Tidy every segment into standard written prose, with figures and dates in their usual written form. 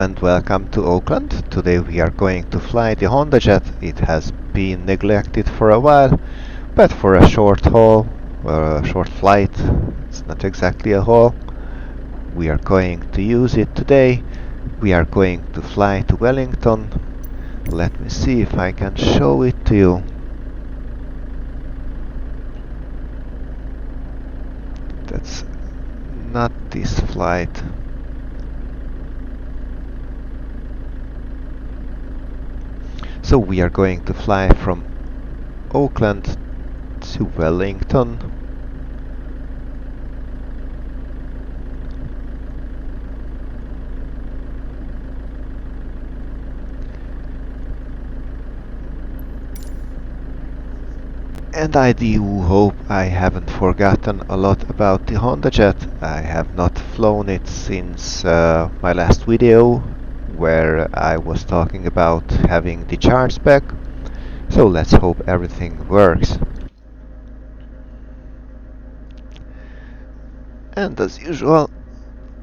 And welcome to Auckland. Today we are going to fly the HondaJet. It has been neglected for a while, but for a short haul, or a short flight, it's not exactly a haul, we are going to use it today. We are going to fly to Wellington. Let me see if I can show it to you. That's not this flight. So we are going to fly from Auckland to Wellington. And I do hope I haven't forgotten a lot about the HondaJet. I have not flown it since my last video, where I was talking about having the charge back. So let's hope everything works. And as usual,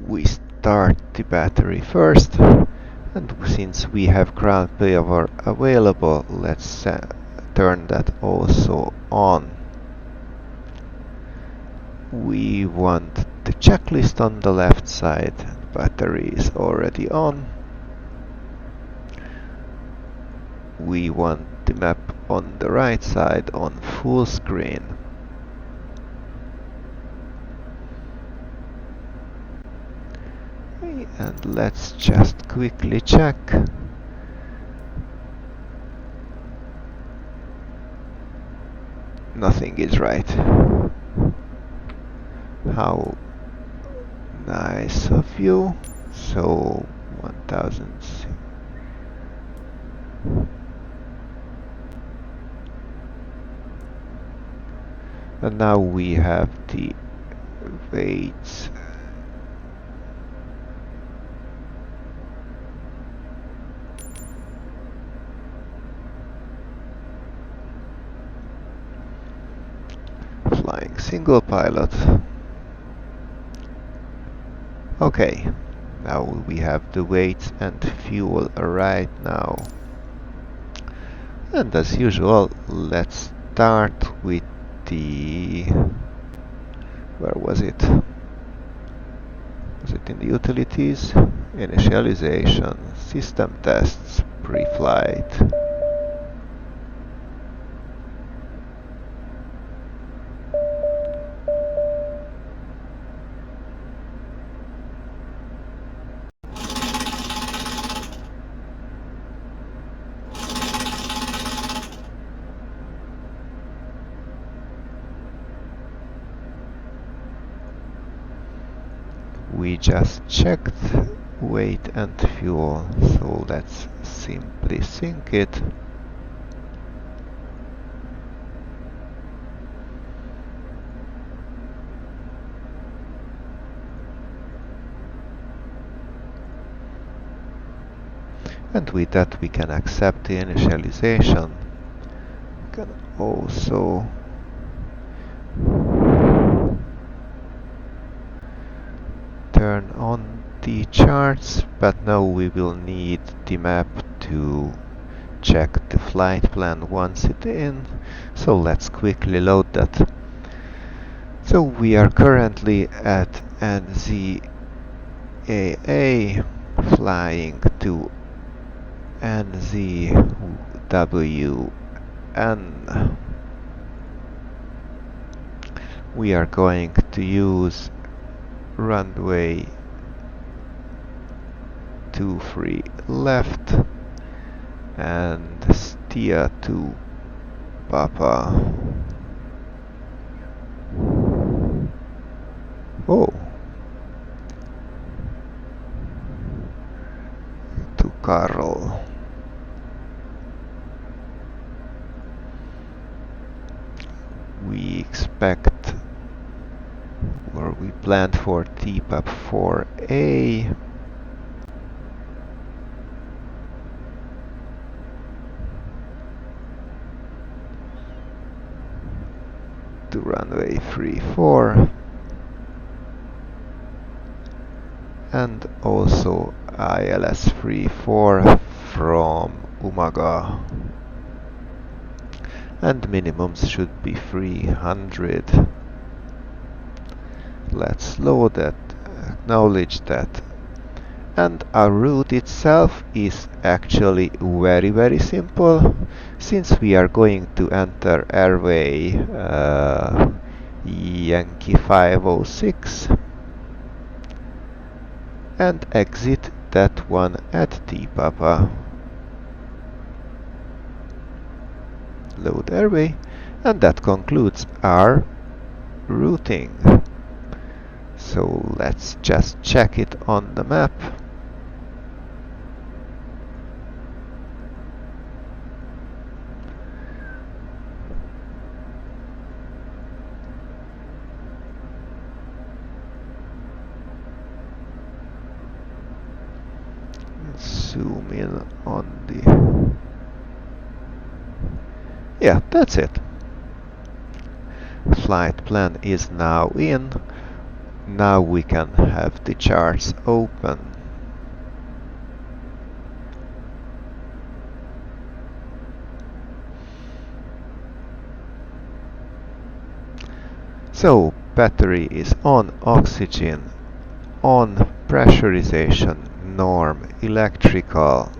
we start the battery first. And since we have ground power available, let's turn that also on. We want the checklist on the left side. Battery is already on. We want the map on the right side on full screen. And let's just quickly check. Nothing is right. How nice of you. So 1000. And now we have the weights. Flying single pilot. Okay, now we have the weights and fuel right now. And as usual, let's start with the... where was it? Was it in the utilities? Initialization, system tests, pre-flight. We just checked weight and fuel, so let's simply sync it. And with that we can accept the initialization. We can also turn on the charts, but now we will need the map to check the flight plan once it's in. So let's quickly load that. So we are currently at NZAA, flying to NZWN. We are going to use runway 23 left and steer to Papa. Oh, to Carl. We expect, or we planned for TPAP 4A. To runway 34. And also ILS 34 from Umaga. And minimums should be 300. Let's load that, acknowledge that. And our route itself is actually very simple, since we are going to enter airway Yankee 506 and exit that one at T Papa. Load airway, and that concludes our routing. So let's just check it on the map. Zoom in on the... Yeah, that's it. Flight plan is now in. Now we can have the charts open. So, battery is on, oxygen on, pressurization norm, electrical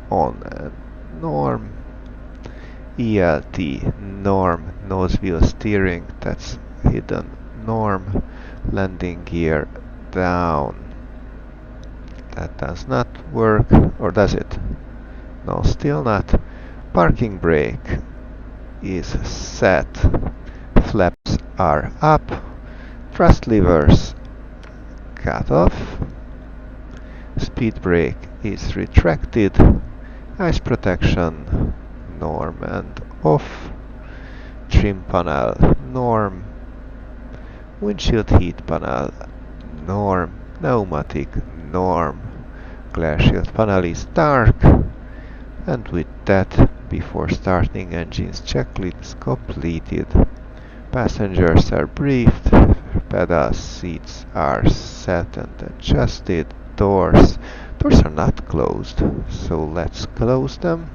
on and norm, ELT norm, nose wheel steering, that's hidden, norm, landing gear down. That does not work, or does it? No, still not. Parking brake is set, flaps are up, thrust levers cut off, speed brake is retracted, ice protection norm and off, trim panel norm, windshield heat panel norm, pneumatic norm, glare shield panel is dark, and with that, before starting engines checklist completed. Passengers are briefed, pedal seats are set and adjusted, doors are not closed, so let's close them.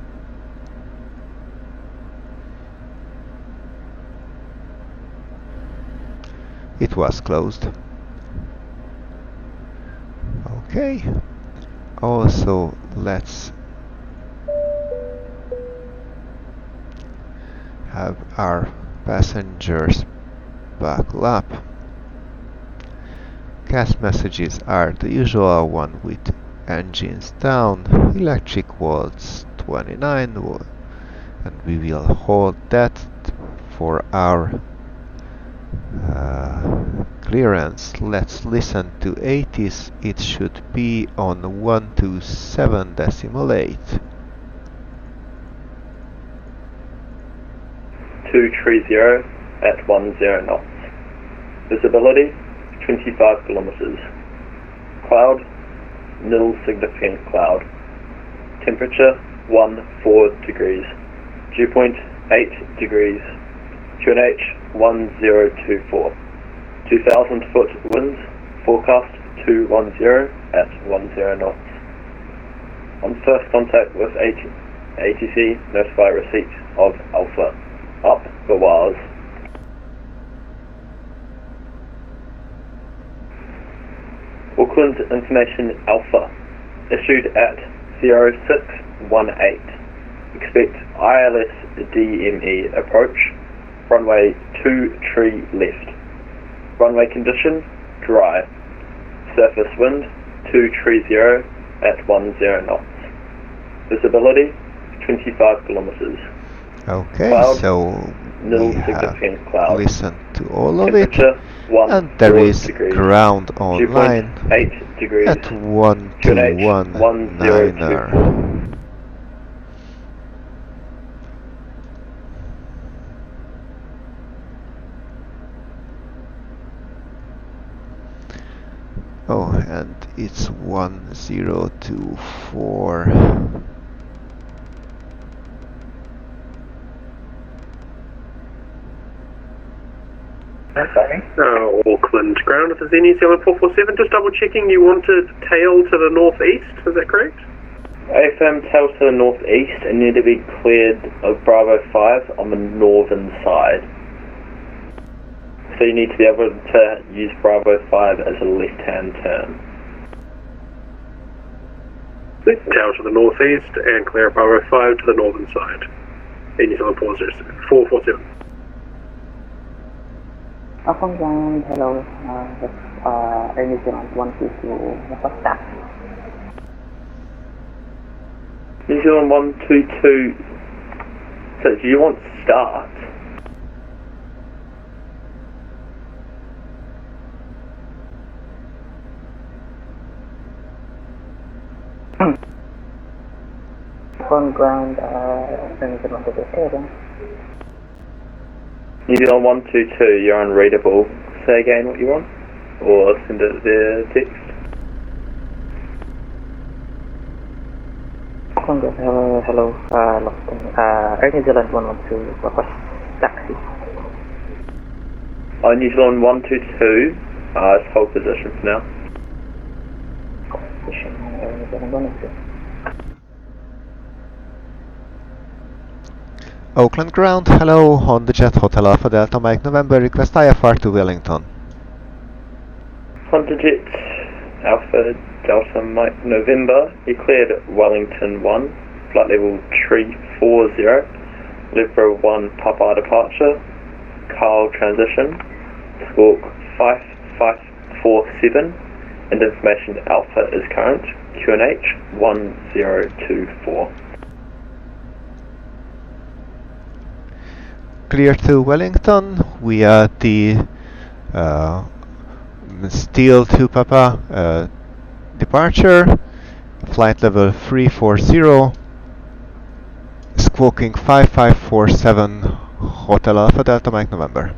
It was closed. Okay. Also, let's have our passengers buckle up. CAS messages are the usual one with engines down, electric volts 29 volt, and we will hold that for our clearance. Let's listen to 80s. It should be on 127.8. 230 at 10 knots. Visibility 25 kilometers. Cloud, nil significant cloud. Temperature 4 degrees. Dew point 8 degrees. QNH 1024. 2000 foot winds forecast 210 at 10 knots. On first contact with ATC, notify receipt of Alpha. Up the wires. Auckland Information Alpha, issued at 0618. Expect ILS DME approach, runway 23 left. Runway condition, dry. Surface wind, 230 at 10 knots. Visibility, 25 kilometers. Okay, Cloud, so nil we have significant cloud. listened to all of it, Temperature, and there 4 is degrees. ground Dew point online 8 degrees. at QNH 1219er. 1024. Oh, and it's 1024. Auckland ground, this is New Zealand 447. Just double checking, you wanted tail to the northeast, is that correct? AFM tail to the northeast and need to be cleared of Bravo 5 on the northern side. So you need to be able to use Bravo 5 as a left-hand turn. Tail to the northeast and clear Bravo 5 to the northern side. New Zealand 447. Auckland ground, hello, Air New Zealand 122, request taxi. New Zealand 122, so do you want start? Auckland ground, Air New Zealand 122. New Zealand 122, you're unreadable. Say again what you want, or send it the text. Auckland ground, hello, Air New Zealand 112, request taxi. New Zealand 122, just hold position for now. Position, Air New Zealand 112. Auckland ground, hello, HondaJet Hotel Alpha Delta Mike November, request IFR to Wellington. HondaJet Alpha Delta Mike November, you cleared Wellington 1, flight level 340, Libra 1 Papa departure, Carl transition, squawk 5547, and information Alpha is current, QNH 1024. Clear to Wellington, we are the Steel 2 Papa departure, flight level 340, squawking 5547, Hotel Alpha Delta Mike November.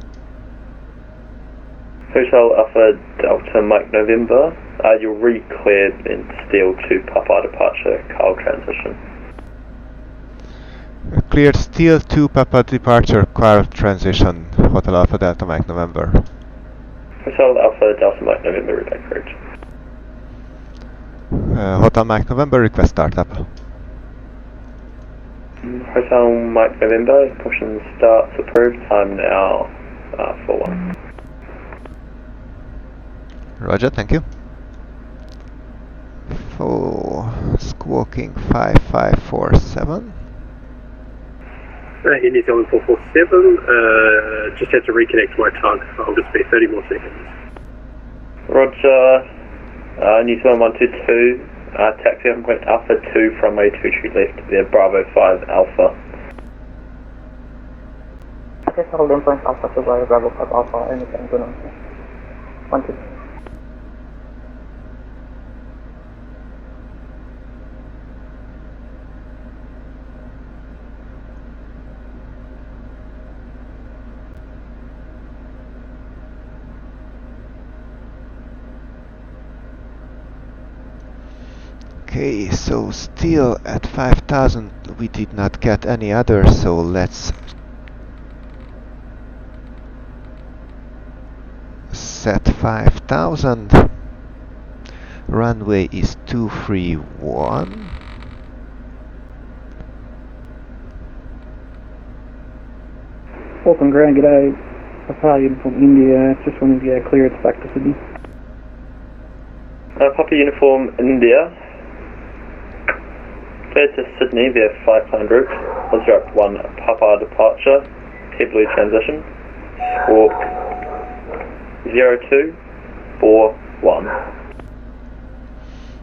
Hotel Alpha Delta Mike November, you're re-cleared in Steel 2 Papa departure, Carl transition. Cleared Steel 2 Papa departure, Carl transition, Hotel Alpha Delta Mike November. Hotel Alpha Delta Mike November, repeat correct. Hotel Mike November, request startup. Hotel Mike November, caution starts approved, time now 41. Roger, thank you. Squawking 5547. New Zealand 447, just had to reconnect my tug. I'll just be 30 more seconds. Roger, New Zealand 122, taxi on point Alpha 2 from runway 23 left via Bravo 5 Alpha. Access hold in point Alpha 2 by Bravo 5 Alpha, Air New Zealand 122. Okay, so still at 5000 we did not get any other, so let's set 5000. Runway is 231. Auckland ground, g'day. Papa Uniform India, just wanted to get clearance back to Sydney. Papa Uniform India, cleared to Sydney via flight route, Osrap 1 Papa departure, Pebbly transition, squawk 0241.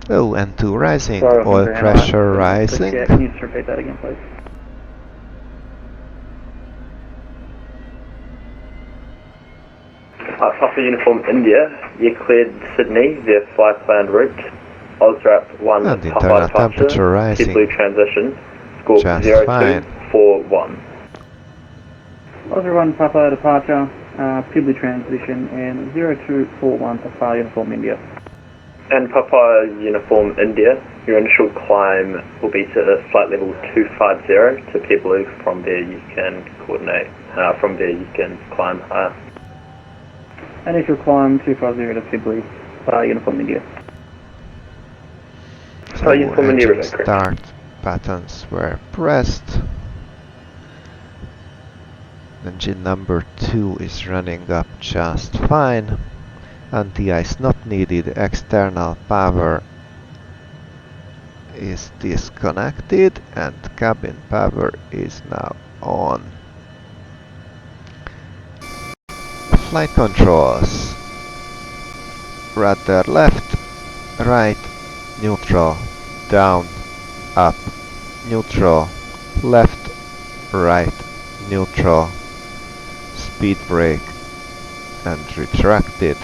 Oh, and 2 rising, Sorry, oil Auckland pressure ground. rising. Yeah, can you just repeat that again, please? Papa Uniform India, you cleared Sydney via flight route, Osrap 1 And Papa internal departure, temperature rising. Pebbly transition, squawk Just 0241. Oscar 1 Papa departure, Pebbly transition, and 0241 Papa Uniform India. And Papa Uniform India, your initial climb will be to flight level 250 to Pebbly. From there you can coordinate, from there you can climb higher. Initial climb 250 to Fibly, uniform India. So uniform India, engine correct. start buttons were pressed. Engine number 2 is running up just fine. Anti-ice not needed. External power is disconnected and cabin power is now on. Flight controls. Rudder left, right, neutral, down, up, neutral, left, right, neutral, speed brake and retracted.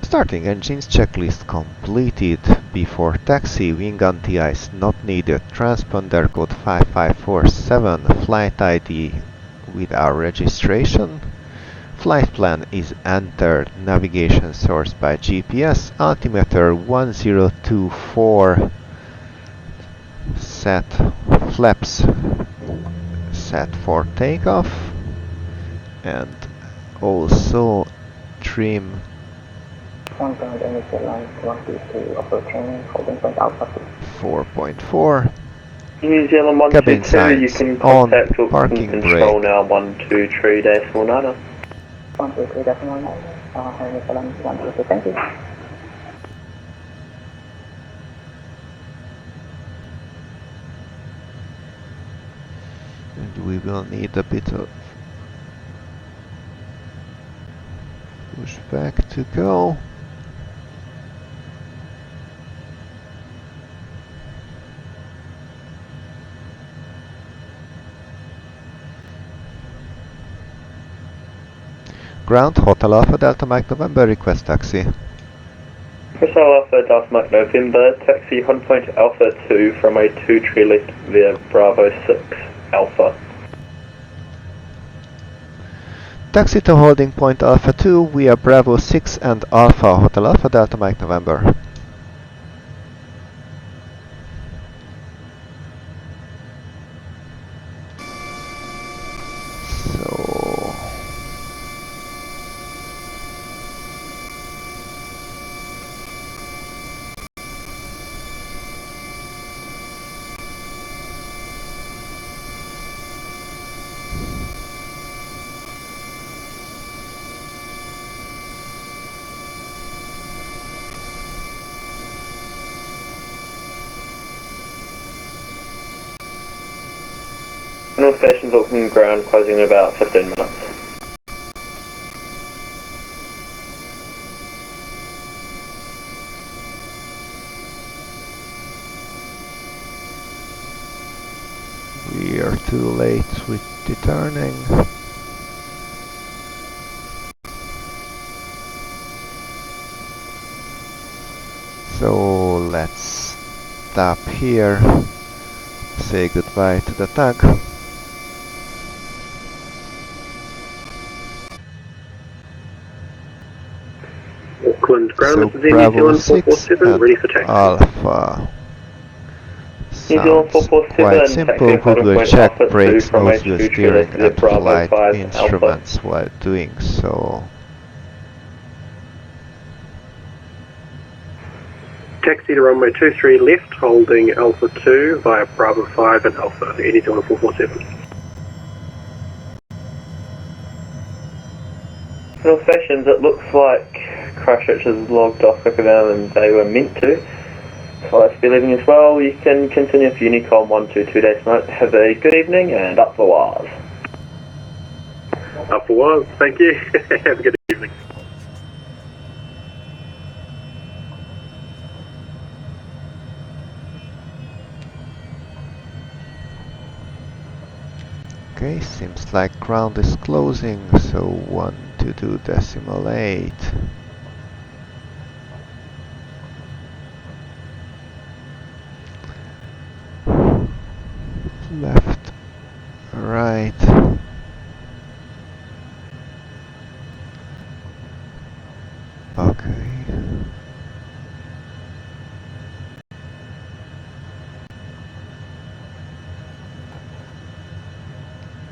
Starting engines checklist completed. Before taxi, wing anti-ice not needed. Transponder code 5547, flight ID with our registration. Flight plan is entered. Navigation source by GPS. Altimeter 1024. Set flaps set for takeoff. And also trim 4.4. New Zealand Cabin 122, you signs can on, contact Auckland parking Control brake. now 123.9. 123.9, New Zealand 122, thank you. And we will need a bit of pushback to go. Ground Hotel Alpha Delta Mike November, request taxi. Crystal Alpha Delta Mike November, taxi Honda Point Alpha 2 from a 2-tree left via Bravo 6 Alpha. Taxi to holding point Alpha 2 via Bravo 6 and Alpha Hotel Alpha Delta Mike November. So North Station's Auckland ground closing in about 15 minutes. we are too late with the turning. So let's stop here. Say goodbye to the tug. Auckland ground, So this is New Bravo Zealand 6 447, ready for and taxi. Alpha. New Zealand Sounds 447, quite taxi simple. Honda Google Point check Alpha 2 brakes, from a nose wheel 2-tree steering left via and Bravo flight 5 Alpha. instruments while doing so. Taxi to runway 23 left, holding Alpha 2 via Bravo 5 and Alpha, New Zealand 447. North Stations, it looks like Christchurch has logged off quicker than they were meant to. So let's be leaving as well. You can continue with Unicom 122.9. Have a good evening and up the wires. Up for was, thank you. Have a good evening. Okay, seems like ground is closing, so 122.8. Left, right. Okay.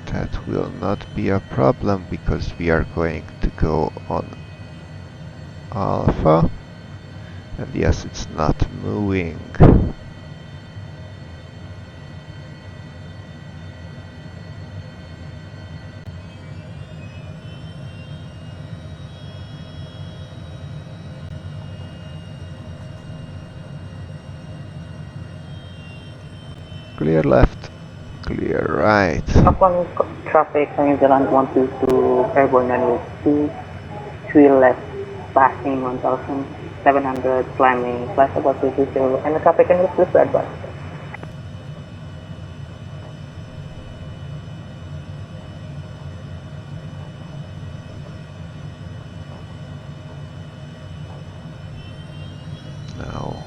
That will will not be a problem because we are going to go on Alpha. And yes, it's not moving. Clear left, clear right. Auckland traffic, New Zealand 122, airborne runway 3 left, passing 1700, climbing, flight about 220, and the traffic can please be advised. Now,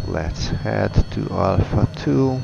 let's head to Alpha 2.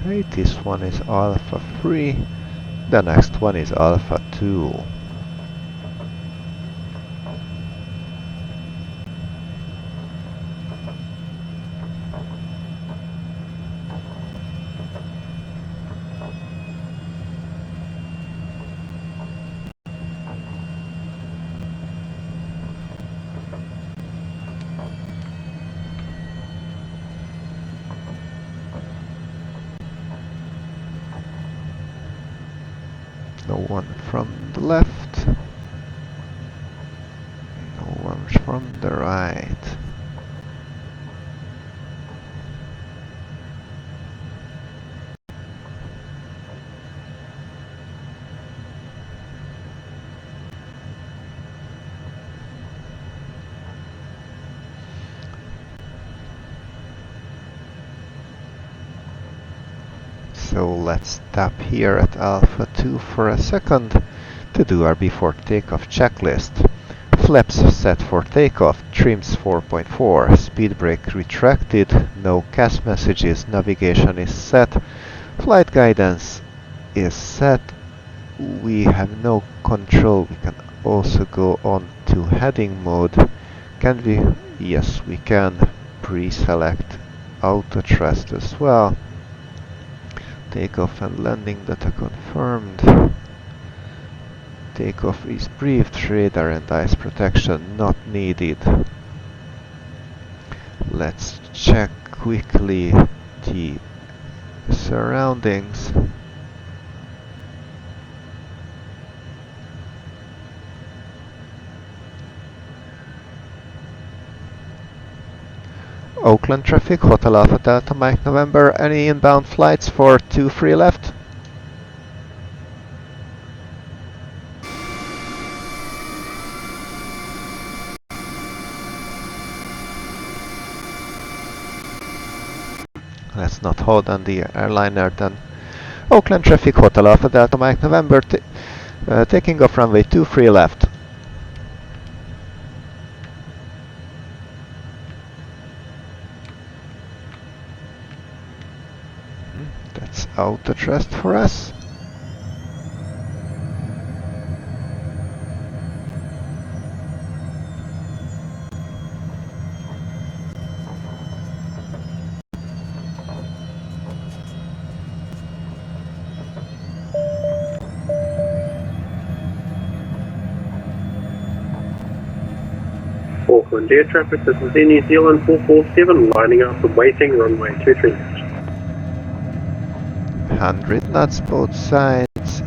Okay, this one is Alpha 3, the next one is Alpha 2. No one from the left, no one from the right. So let's stop here at Alpha 2 for a second to do our before takeoff checklist. Flaps set for takeoff, trims 4.4, speed brake retracted, no CAS messages, navigation is set, flight guidance is set, we have no control, we can also go on to heading mode. Can we? Yes, we can pre-select auto thrust as well. Takeoff and landing data confirmed. Takeoff is briefed, radar and ice protection not needed. Let's check quickly the surroundings. Auckland traffic, Hotel Alpha Delta Mike November, any inbound flights for 23 left? Let's not hold on the airliner then. Auckland traffic, Hotel Alpha Delta Mike November, taking off runway 23 left. That's auto thrust for us. Auckland air traffic, this is Air New Zealand 447, lining up and waiting, runway 23 left. 100 knots both sides.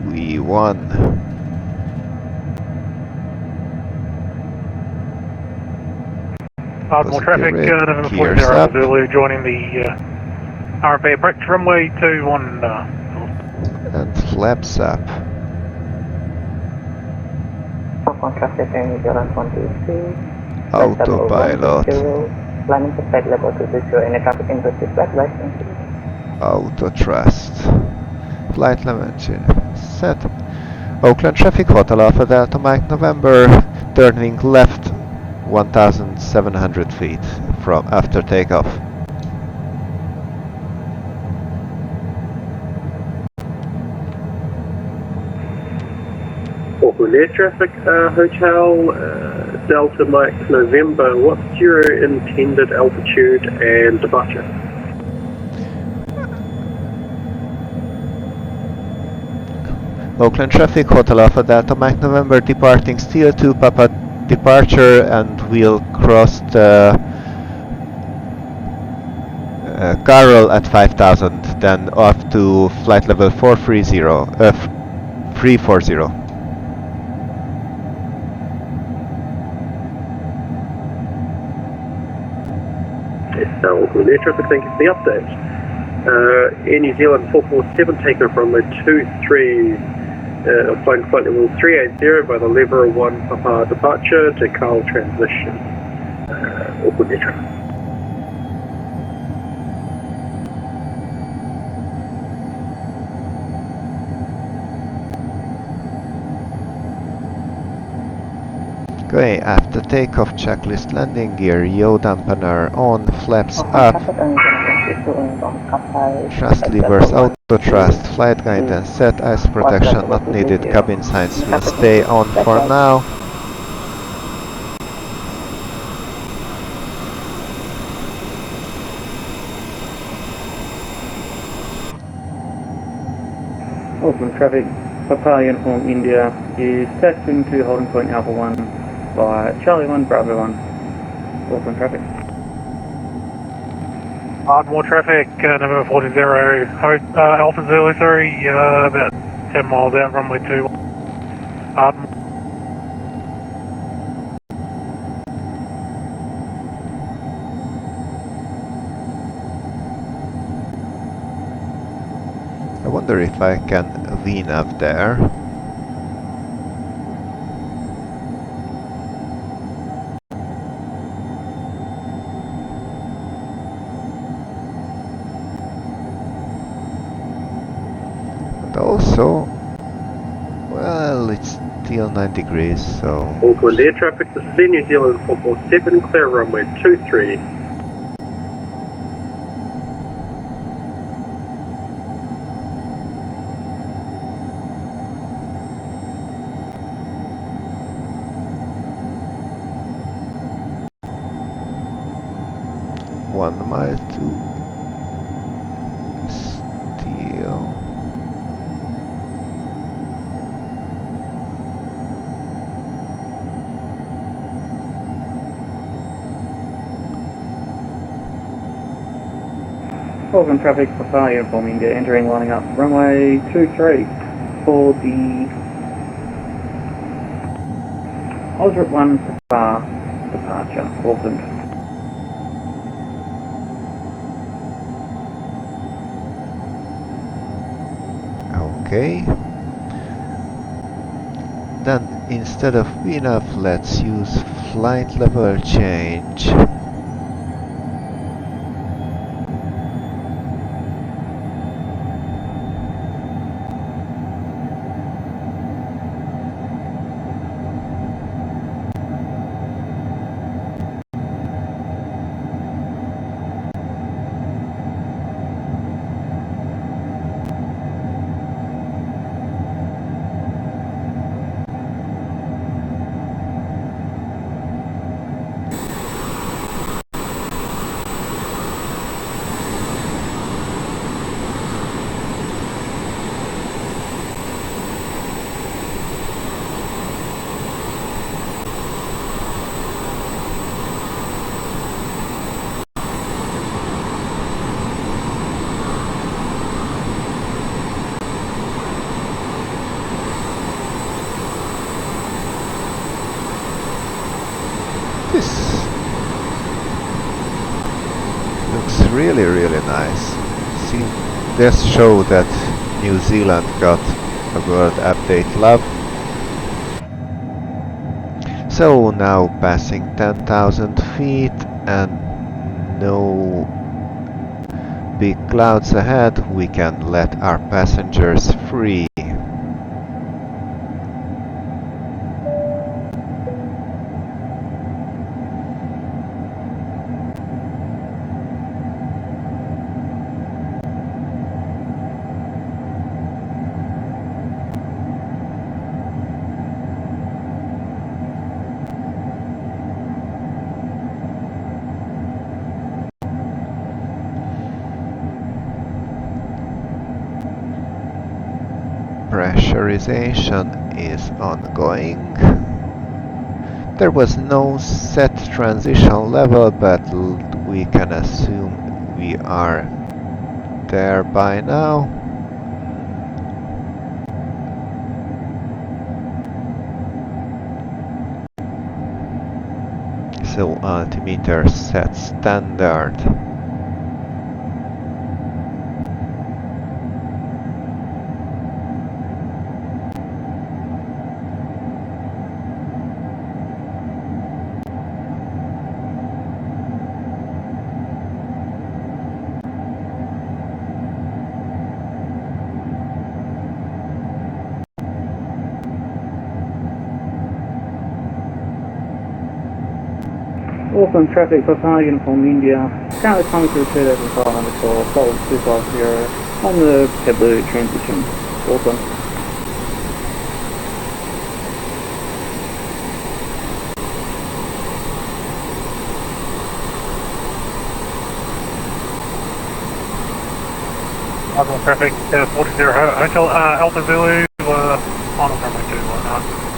We won. More traffic, November 40 Zulu joining the RFA approach runway 21. And flaps up. on traffic in New Zealand 123. Autopilot. Landing to flight level 220. Any traffic in the flight license. Auto thrust. Flight level set. Auckland traffic Hotel Alpha Delta Mike November, turning left 1,700 feet from after takeoff. Auckland Air Traffic Hotel Delta Mike November, what's your intended altitude and departure? Auckland traffic Hotel Alpha Delta Mike November, departing Steel 2 Papa departure, and we'll cross the Carroll at 5,000, then off to flight level 340. Auckland Air Traffic, thank you for the update. Air New Zealand 447 takeoff runway 23, flight level 380 by the lever 1 Papa departure to Carl transition. Auckland Air Traffic. Okay, after takeoff checklist, landing gear, yaw dampener on, flaps up, thrust levers, auto thrust, flight guidance set, ice protection not needed, cabin signs will stay on for now. Auckland traffic, Papa Uniform India is taxiing to holding point Alpha 1 by Charlie 1 Bravo 1. Auckland traffic. More traffic, number 40, Alpha Zulu 3, about 10 miles out, runway 2. I wonder if I can VNAV there. Also, well, it's still 9 degrees, so... Auckland Air Traffic, this is Air New Zealand 447, clear runway 23. One mile to Steel. Auckland traffic, Papa Uniform India, entering, lining up, runway 23 for the Osrit 1 Papa departure, Auckland. Okay. Then instead of VNAV, let's use flight level change. This looks really, really nice. See, this show that New Zealand got a World Update love. So now passing 10,000 feet and no big clouds ahead, we can let our passengers free. Pressurization is ongoing. There was no set transition level, but we can assume we are there by now. So altimeter set standard. Auckland traffic for Pagan from India, currently coming through 2500 for Solid 250 on the Taboo transition, Auckland. Auckland traffic, 40 Hotel Alpha Zulu, on runway 219.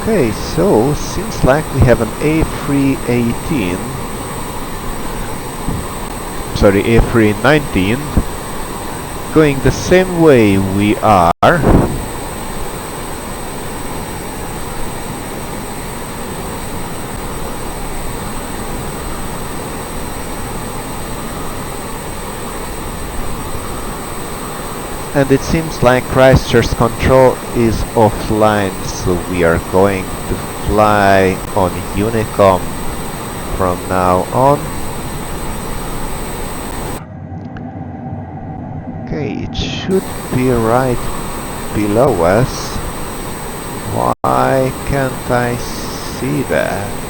Okay, so seems like we have an A318, sorry, A319 going the same way we are. And it seems like Christchurch control is offline, so we are going to fly on unicom from now on. Okay, it should be right below us. Why can't I see that?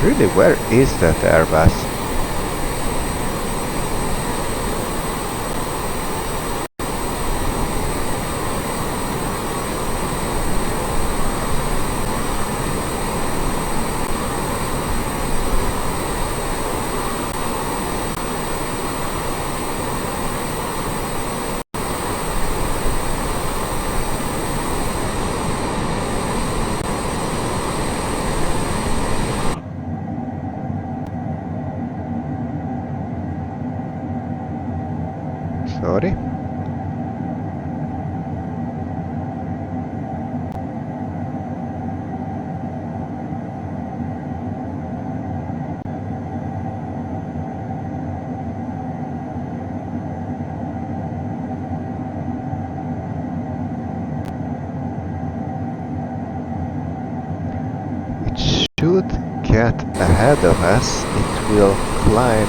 Really, where is that Airbus? should get ahead of us. It will climb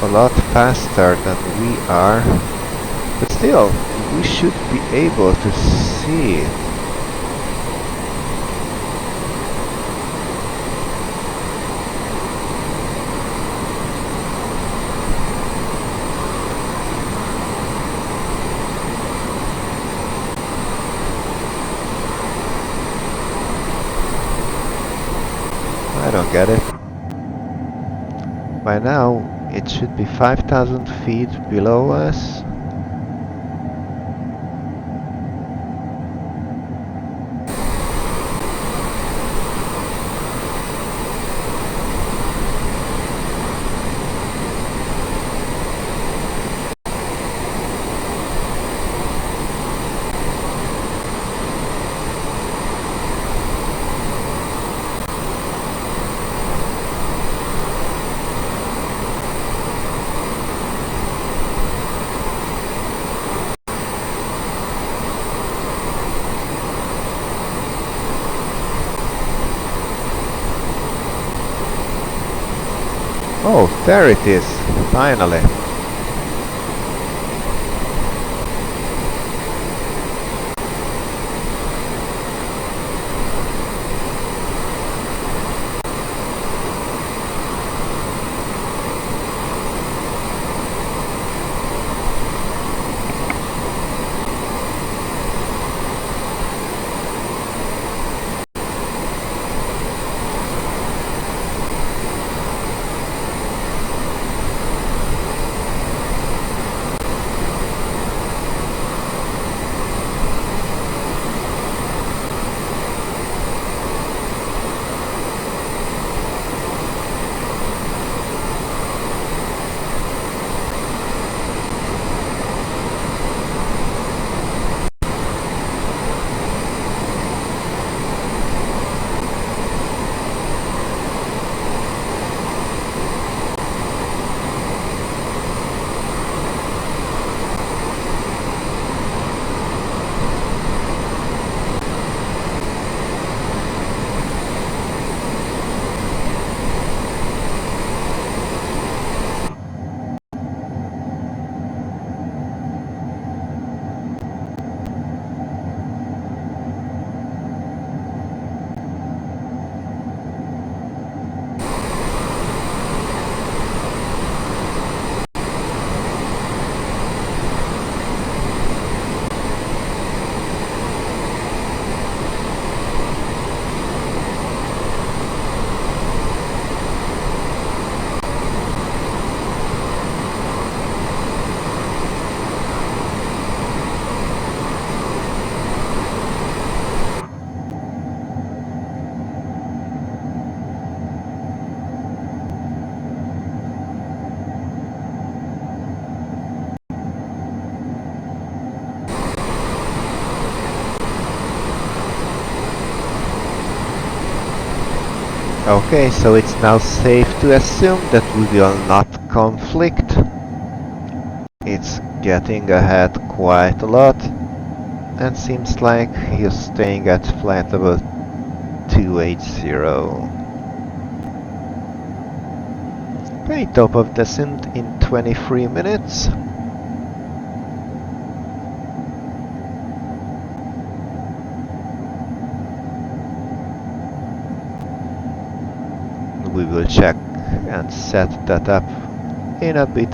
a lot faster than we are, but still, we should be able to see it. I don't get it. By now, it should be 5,000 feet below us. Oh, there it is, finally. Okay, so it's now safe to assume that we will not conflict. It's getting ahead quite a lot, and seems like he's staying at flight level 280. Okay, top of descent in 23 minutes. We will check and set that up in a bit.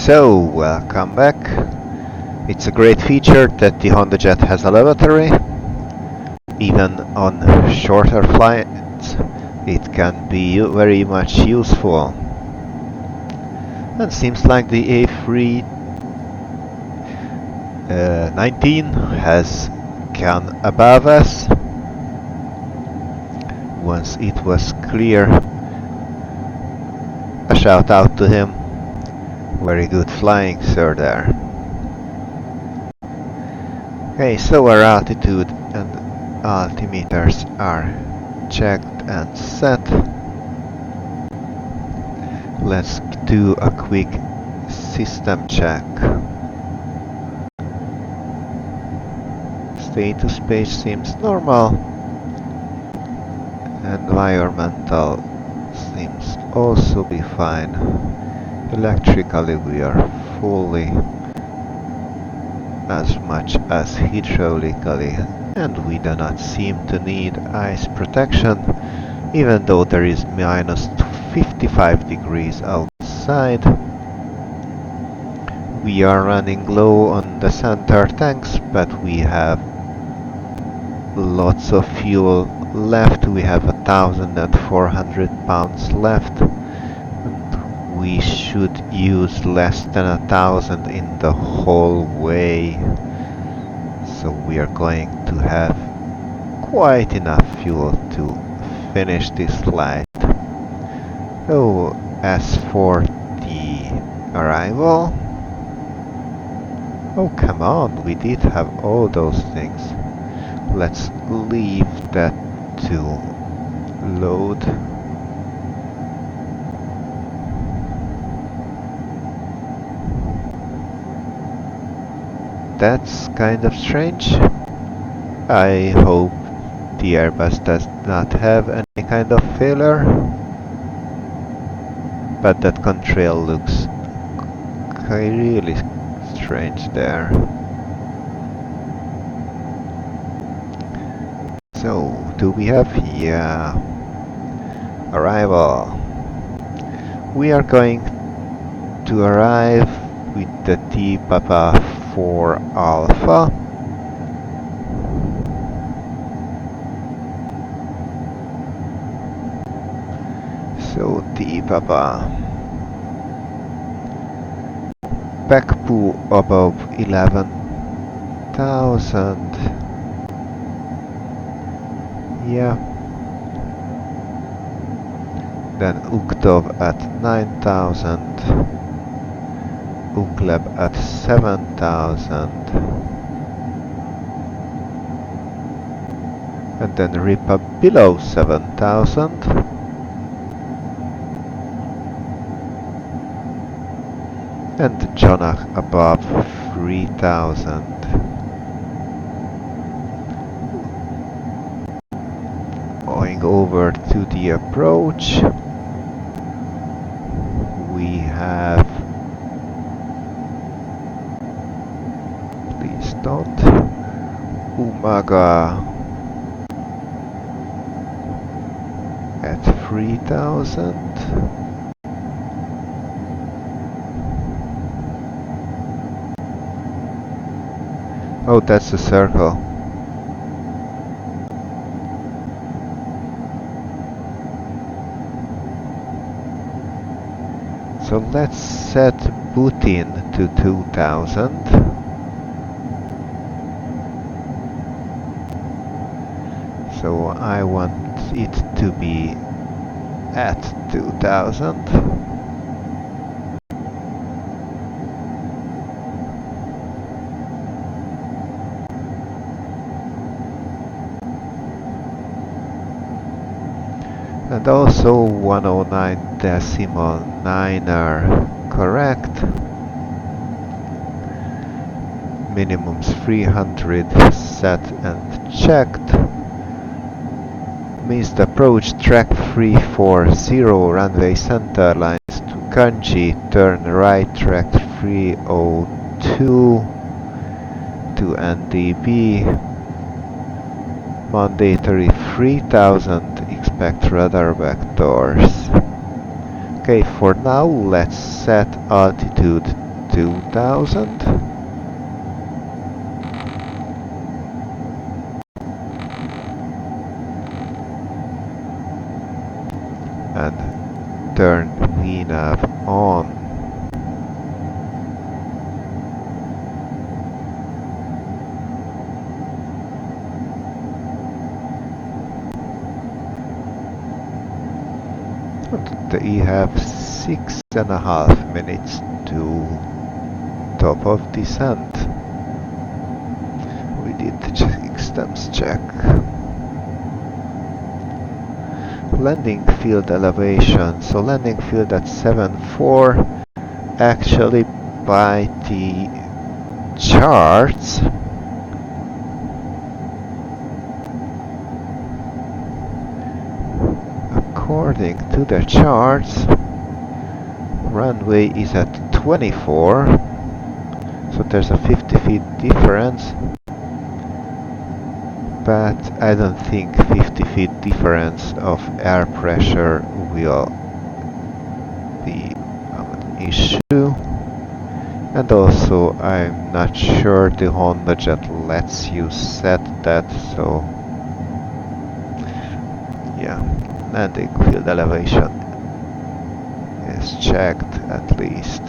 So, welcome back. It's a great feature that the HondaJet has a lavatory. Even on shorter flights, it can be very much useful. And seems like the A319 has gone above us. Once it was clear, a shout out to him. Very good flying, sir, there. Okay, so our altitude and altimeters are checked and set. Let's do a quick system check. Status page seems normal. Environmental seems also be fine. Electrically we are fully as much as hydraulically, and we do not seem to need ice protection, even though there is minus 55 degrees outside. We are running low on the center tanks, but we have lots of fuel left. We have 1,400 pounds left. We should use less than 1,000 in the whole way, so we are going to have quite enough fuel to finish this flight. So, as for the arrival, oh come on, we did have all those things. Let's leave that to load. That's kind of strange. I hope the Airbus does not have any kind of failure, but that contrail looks really strange there. So, do we have, yeah, arrival. We are going to arrive with the T Papa 4 Alpha. So T Papa. Back pool above 11,000. Yeah. Then Uktov at 9,000. Ukleb at 7,000. And then Ripa below 7,000. And Jonah above 3,000. Going over to the approach, we have, please don't, Umaga at 3,000. Oh, that's a circle. So let's set Putin to 2,000. So I want it to be at 2,000. And also 109.9 are correct. Minimums 300 set and checked. Means the approach track 340 runway center lines to Kanji, turn right track 302 to NDB. Mandatory 3,000, expect radar vectors. Okay, for now let's set altitude 2000. And turn VNav on. We have 6.5 minutes to top of descent. We did the extents check. Landing field elevation. So landing field at 7.4. Actually, by the charts, according to the charts, runway is at 24, so there's a 50 feet difference, but I don't think 50 feet difference of air pressure will be an issue. And also, I'm not sure the HondaJet lets you set that, so yeah, landing field elevation is checked at least.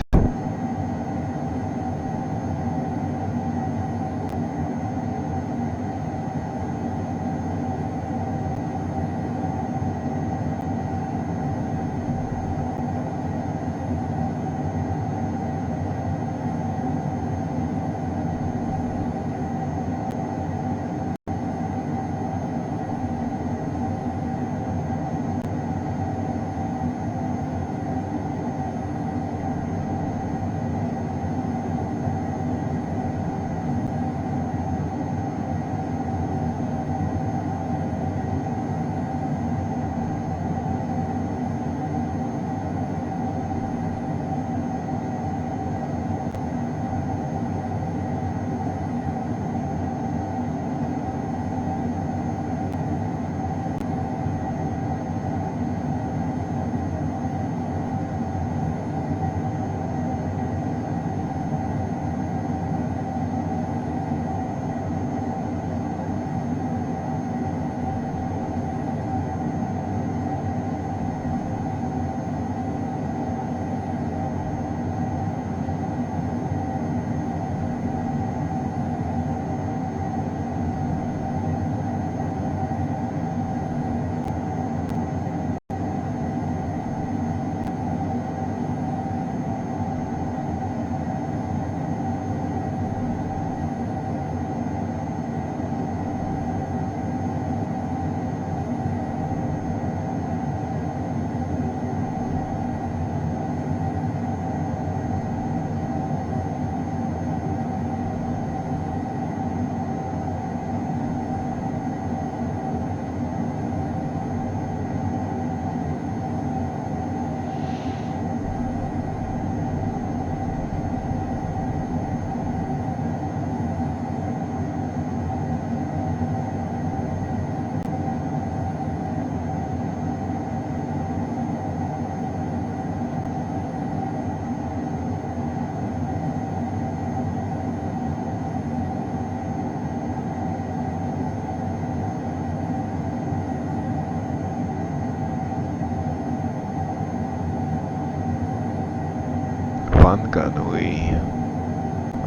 Wanganui.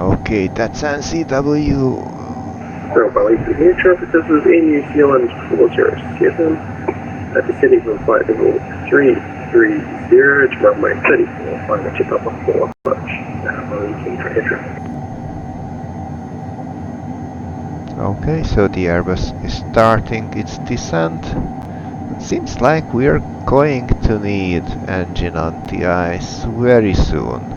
Okay, that's NZW. So, Wellington here, traffic, this is in New Zealand 407, descending from flight level 330 to runway 34, final chip up on 4 approach, Wellington for air traffic. Okay, so the Airbus is starting its descent. It seems like we are going to need engine on the ice very soon.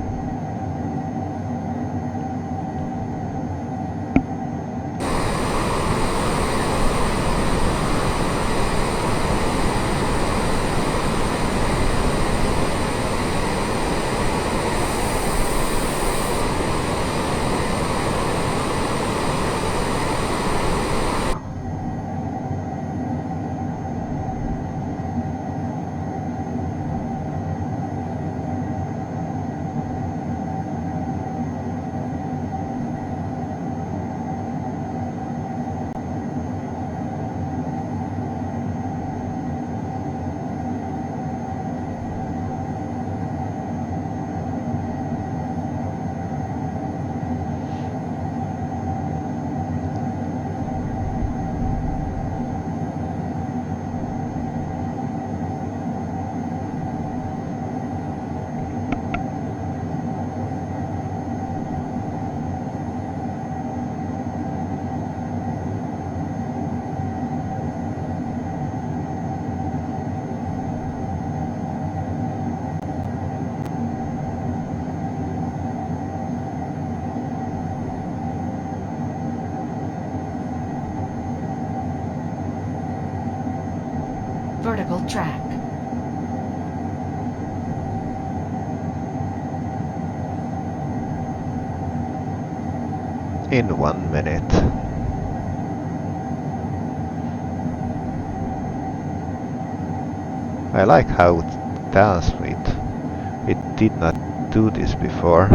vertical track. In 1 minute. I like how it does it. It did not do this before.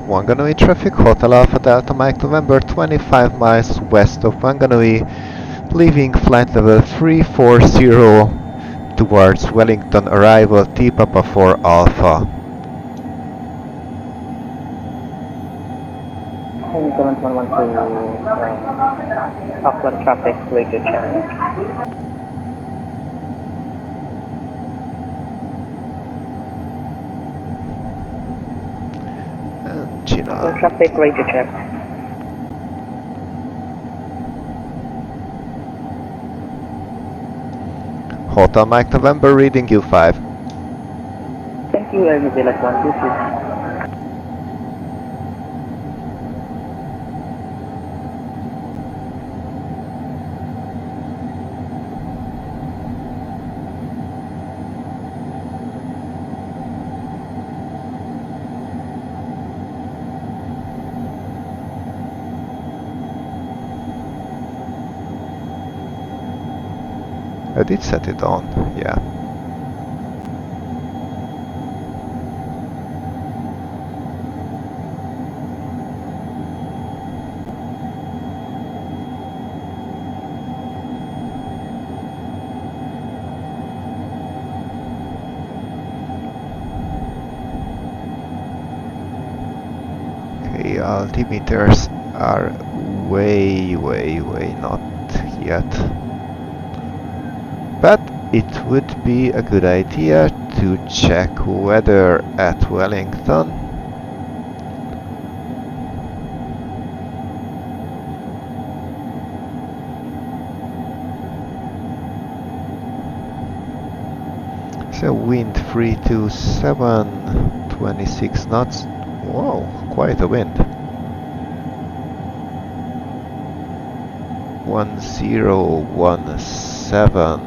Wanganui traffic, Hotel Alpha Delta Mike November 25 miles west of Wanganui, leaving flight level 340 towards Wellington, arrival T Papa 4 Alpha. Current 112, Auckland traffic, radio check. Gina. Traffic, radio check. Hotel Mike November reading U5. Thank you, I will be like 126. I did set it on, yeah. Okay, altimeters are way not yet. But it would be a good idea to check weather at Wellington. So wind 327, 26 knots. Whoa, quite a wind. 1017.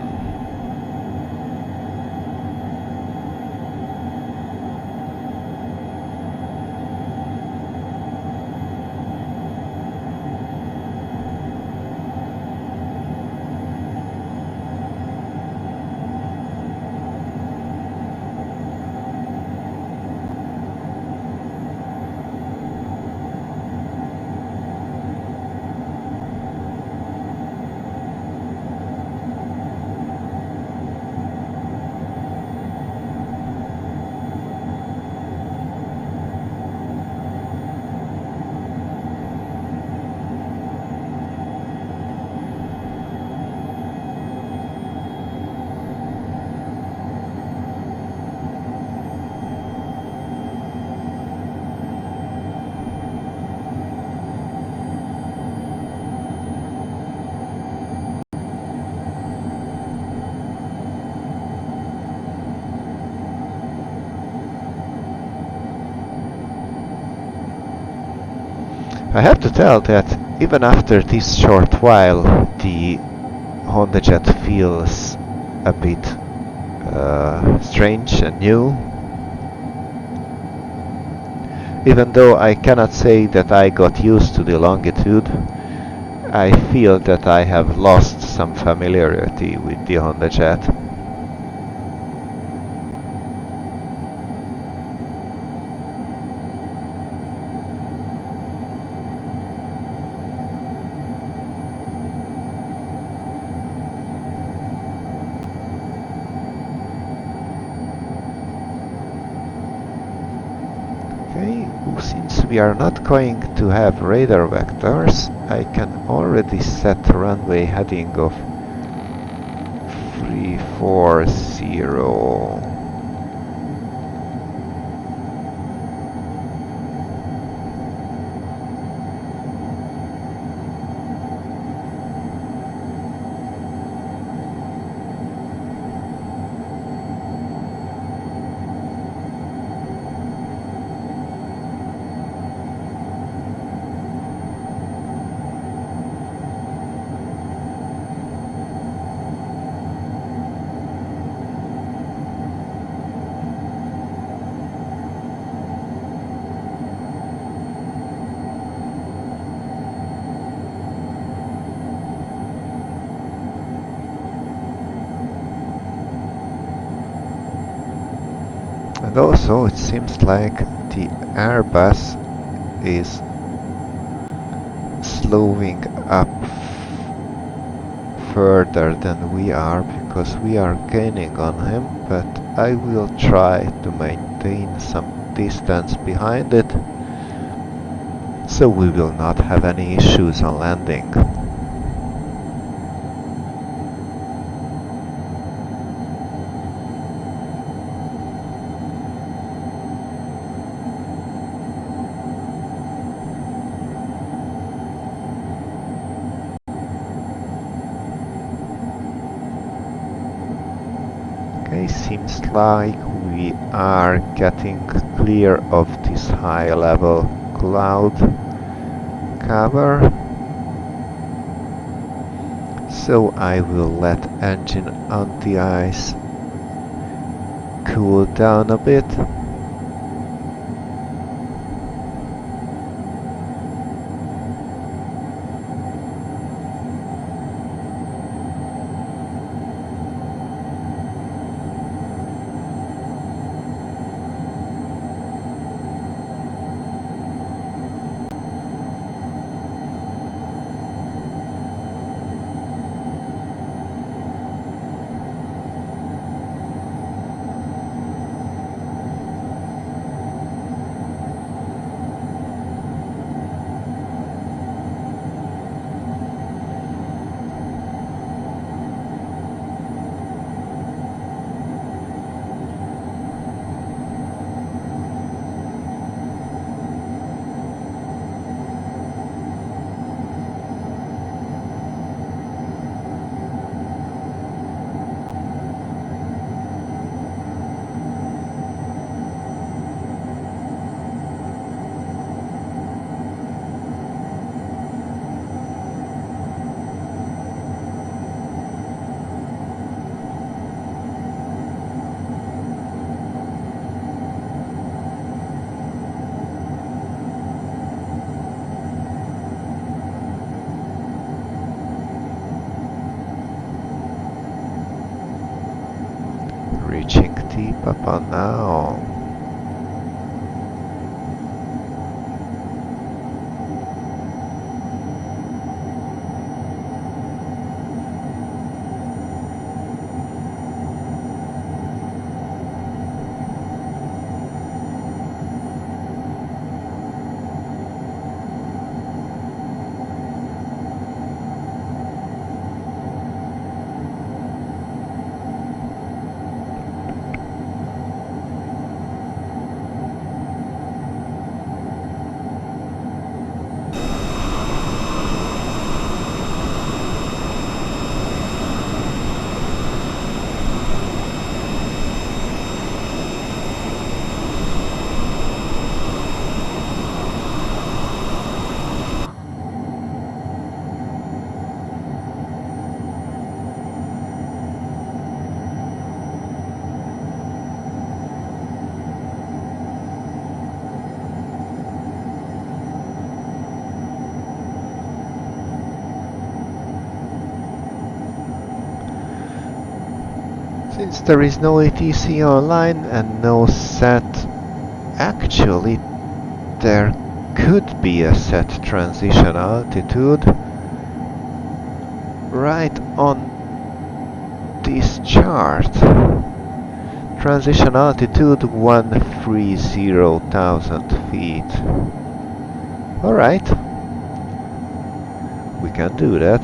I have to tell that even after this short while, the HondaJet feels a bit strange and new. Even though I cannot say that I got used to the longitude, I feel that I have lost some familiarity with the HondaJet. Since we are not going to have radar vectors, I can already set runway heading of 340. And also it seems like the Airbus is slowing up further than we are, because we are gaining on him, but I will try to maintain some distance behind it, so we will not have any issues on landing. Okay, seems like we are getting clear of this high level cloud cover. So I will let engine anti-ice cool down a bit. Reaching T Papa now. Since there is no ATC online and no set, actually there could be a set transition altitude right on this chart. Transition altitude 130,000 feet. Alright, we can do that.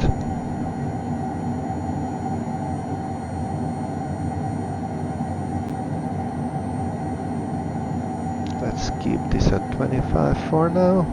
Let's keep this at 25 for now.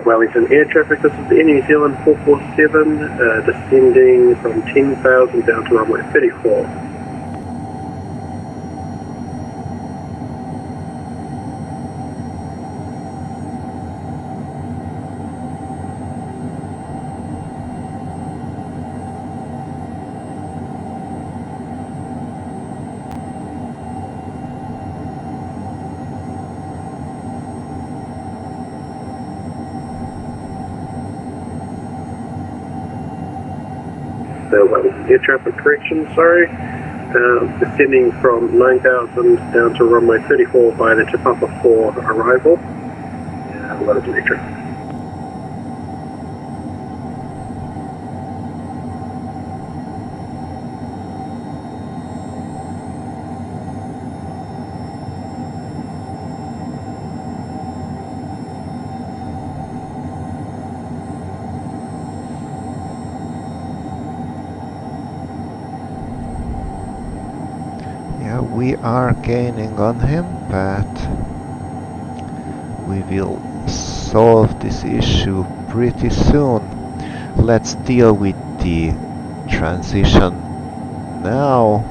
Wellington air traffic, this is the New Zealand 447, descending from 10,000 down to runway 34. the Wellington air traffic correction, sorry. Descending from 9,000 down to runway 34 by the Te Papa 4 arrival. Wellington air traffic. We are gaining on him, but we will solve this issue pretty soon. Let's deal with the transition now.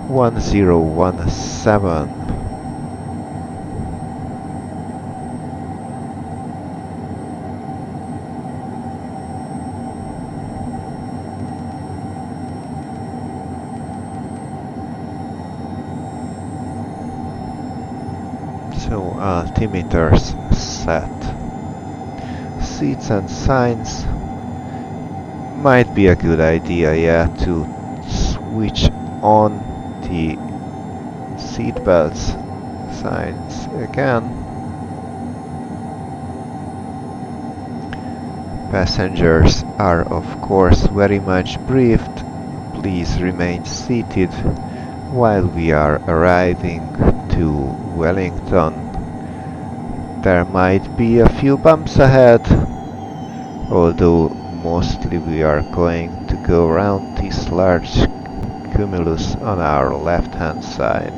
1017. So altimeters set. Seats and signs. Might be a good idea, yeah, to switch on the seatbelts signs again. Passengers are of course very much briefed. Please remain seated while we are arriving to Wellington. There might be a few bumps ahead, although mostly we are going to go around this large cumulus on our left hand side.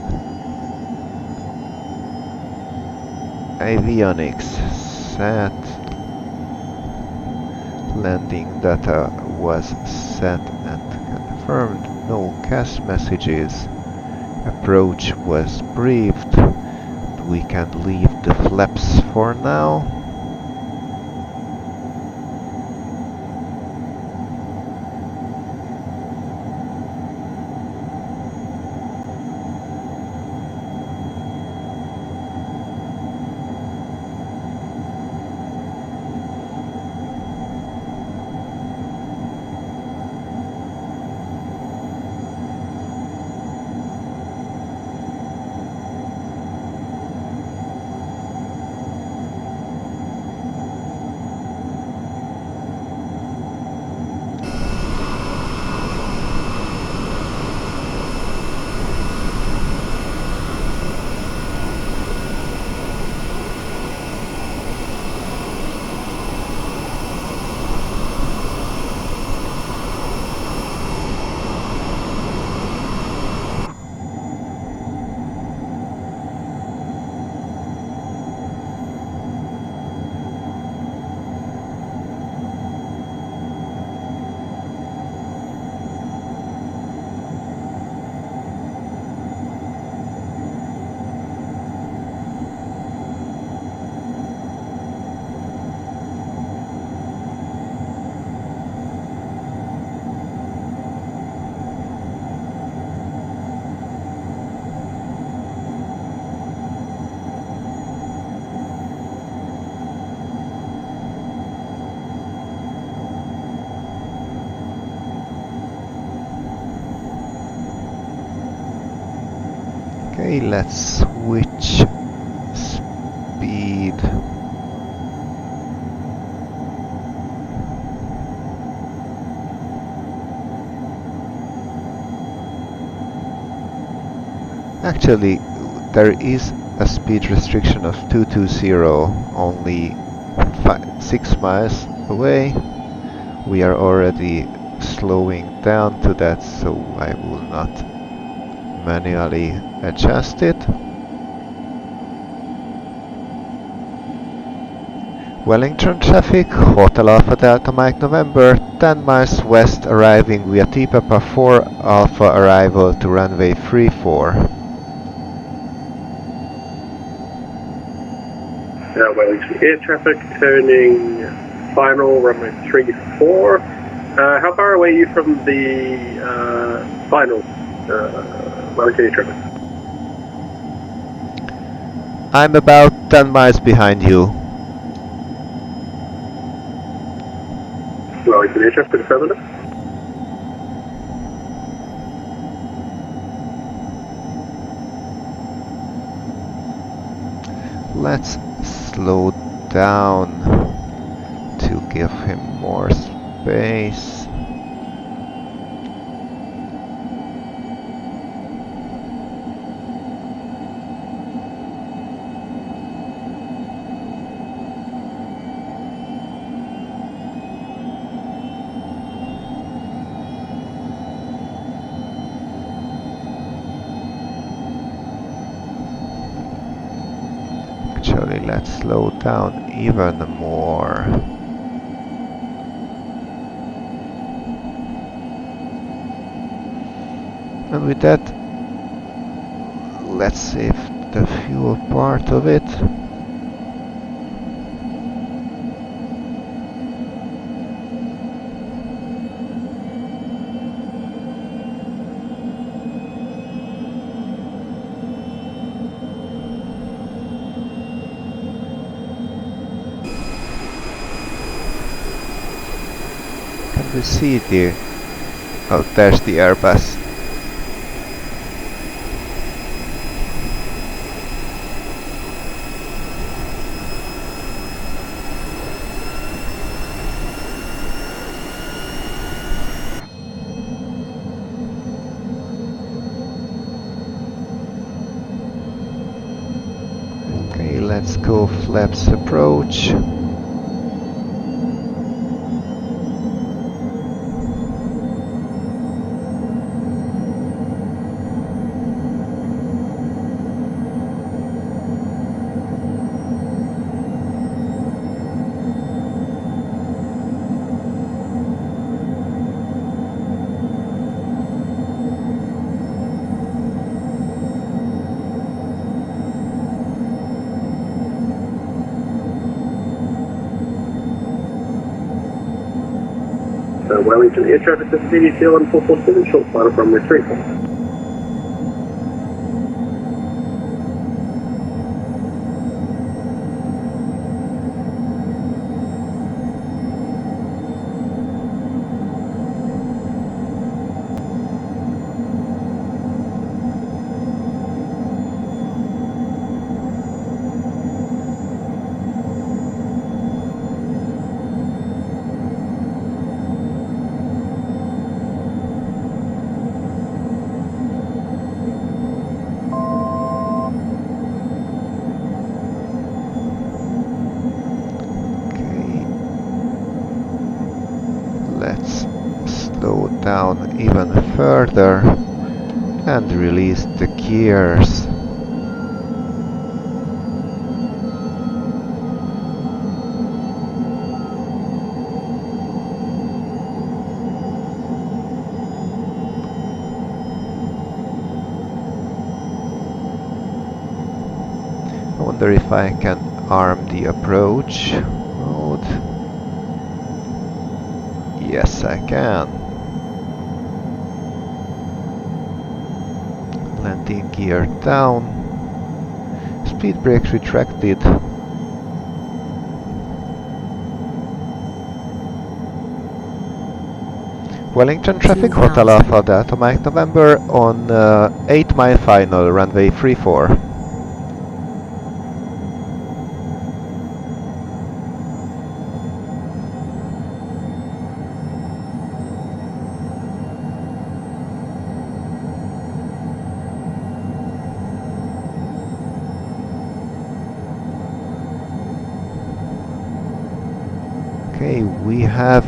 Avionics set. Landing data was set and confirmed. No cache messages. Approach was briefed. We can leave the flaps for now. Okay, let's switch speed. Actually, there is a speed restriction of 220, only 6 miles away. We are already slowing down to that, so I will not manually adjust it. Wellington traffic, Hotel Alpha Delta Mike November, 10 miles west, arriving via Te Papa 4 Alpha arrival to runway 34. Wellington air traffic turning final runway 34. How far away are you from the final Wellington air traffic? I'm about 10 miles behind you. Wellington air traffic affirmative. let's slow down to give him more space. Actually, let's slow down even more. And with that, let's save the fuel part of it. Can we see the... oh, there's the Airbus. Okay, let's go flaps approach. Wellington air traffic, this is New Zealand 447, short final from runway 34. Slow down even further and release the gears. I wonder if I can arm the approach mode. Yes, I can. Landing gear down. Speed brake retracted. Wellington traffic, Hotel Alpha Delta Mike November on 8 mile final, runway 34. Okay, we have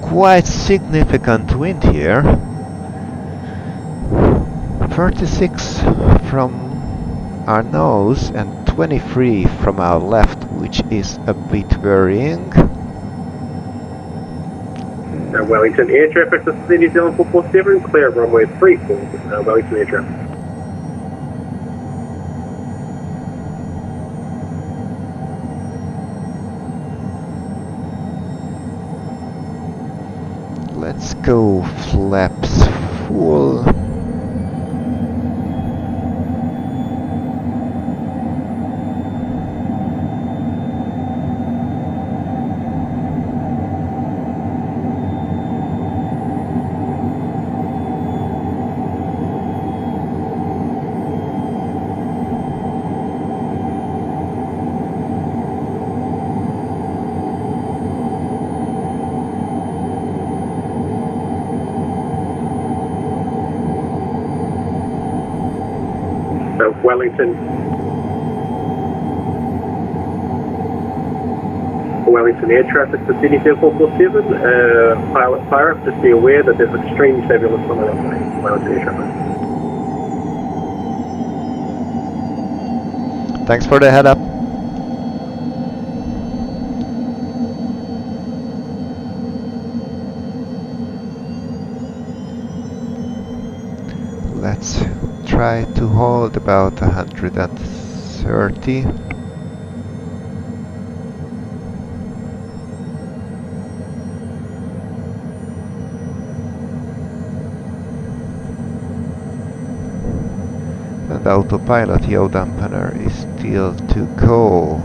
quite significant wind here. 36 from our nose and 23 from our left, which is a bit worrying. Wellington air traffic, this is New Zealand 447, clear of runway 34, Wellington air traffic. Let's go flaps full. Wellington. Wellington air traffic for Sydney 7447. Pilot fire up, just be aware that there's extreme turbulence on the runway. Wellington air traffic. Thanks for the head up. Let's try to hold about 130. And autopilot yaw dampener is still to go.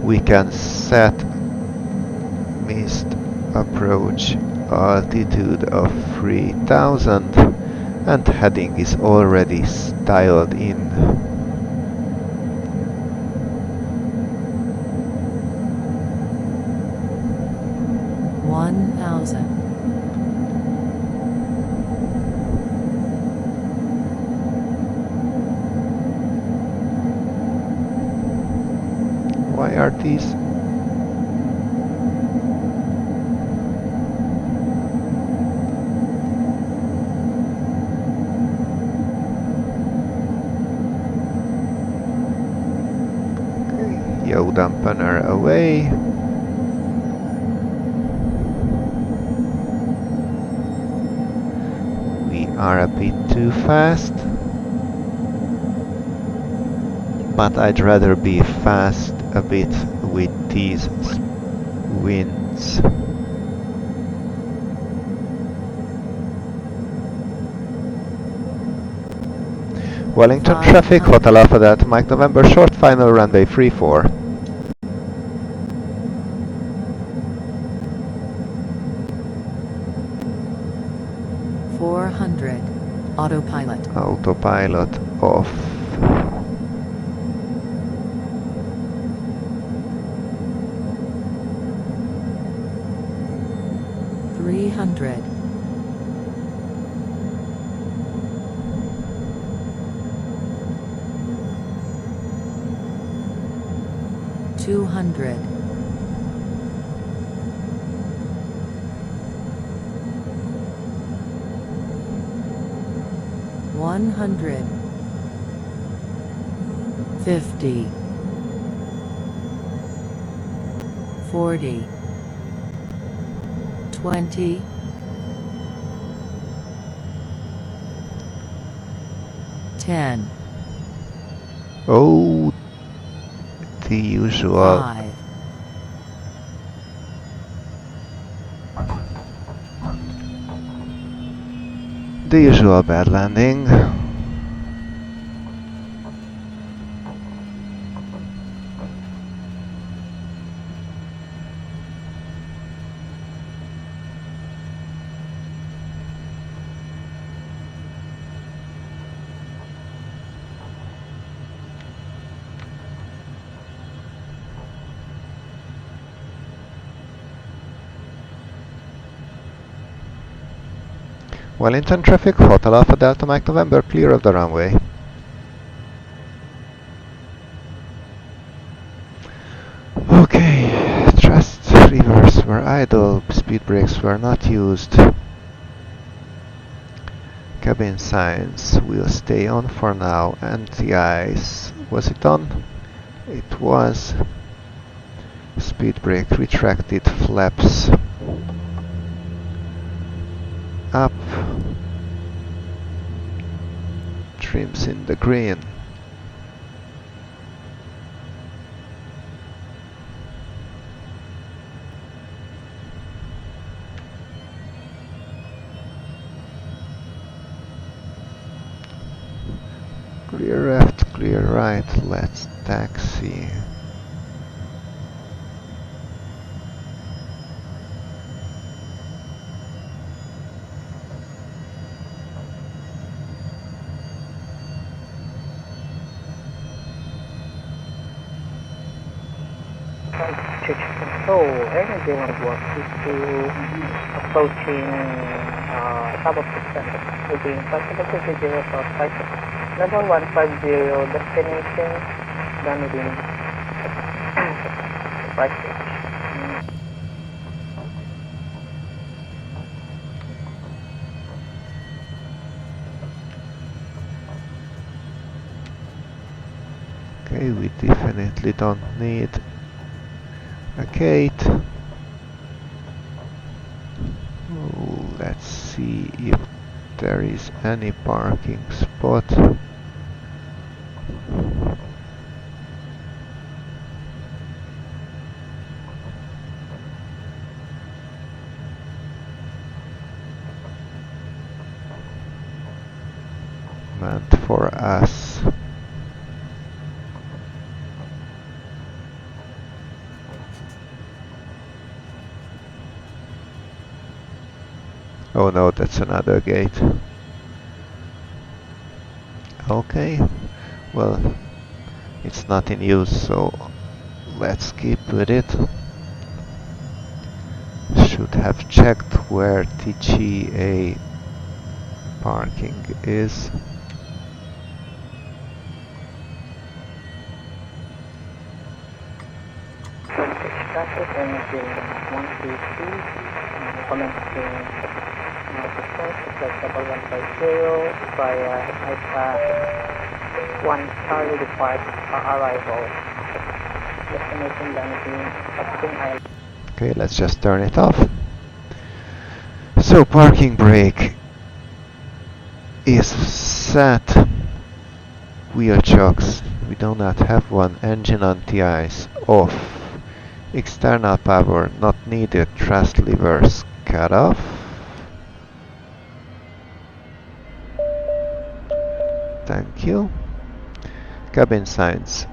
We can set missed approach altitude of 3000 and heading is already dialed in. Why are these? Yaw dampener away. We are a bit too fast, but I'd rather be fast a bit with these winds. Wellington traffic, Hotel Alpha Delta Mike November, short final runway 34. Autopilot. Autopilot off. $300. $200. $100. $50. $40. $20. $10. Oh, the usual. $5. The usual bad landing. Wellington traffic, Hotel Alpha Delta Mike November, clear of the runway. Okay, thrust levers were idle, speed brakes were not used. Cabin signs will stay on for now, and the ice, was it on? It was. Speed brake retracted, flaps up, trims in the green. Clear left, clear right, let's taxi. Control, NZWN 122 approaching top of the center. Will be impossible to 0 for 5. Level 150 destination, landing Christchurch. Okay, we definitely don't need a gate. Oh, let's see if there is any parking spot. Meant for us. Oh no, that's another gate. Okay, well, it's not in use, so let's keep with it. Should have checked where TGA parking is. Traffic engine 122, commencing level 150 via bypass 1 Charlie depart arrival. Destination landing Vatsim Island. Okay, let's just turn it off. So parking brake is set. Wheel chocks, we do not have one. Engine anti-ice off. External power not needed. Thrust levers cut off. Thank you. Cabin signs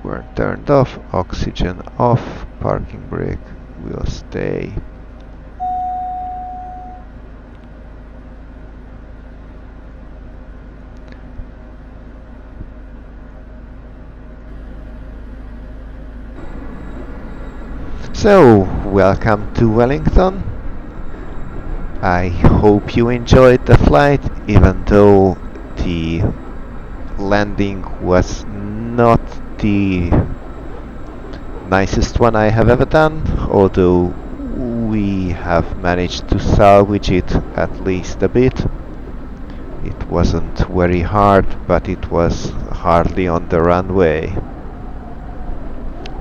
were turned off. Oxygen off. Parking brake will stay. So, welcome to Wellington. I hope you enjoyed the flight, even though the landing was not the nicest one I have ever done, although we have managed to salvage it at least a bit. It wasn't very hard, but it was hardly on the runway.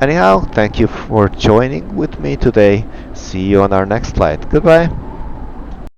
Anyhow, thank you for joining with me today. See you on our next flight. Goodbye.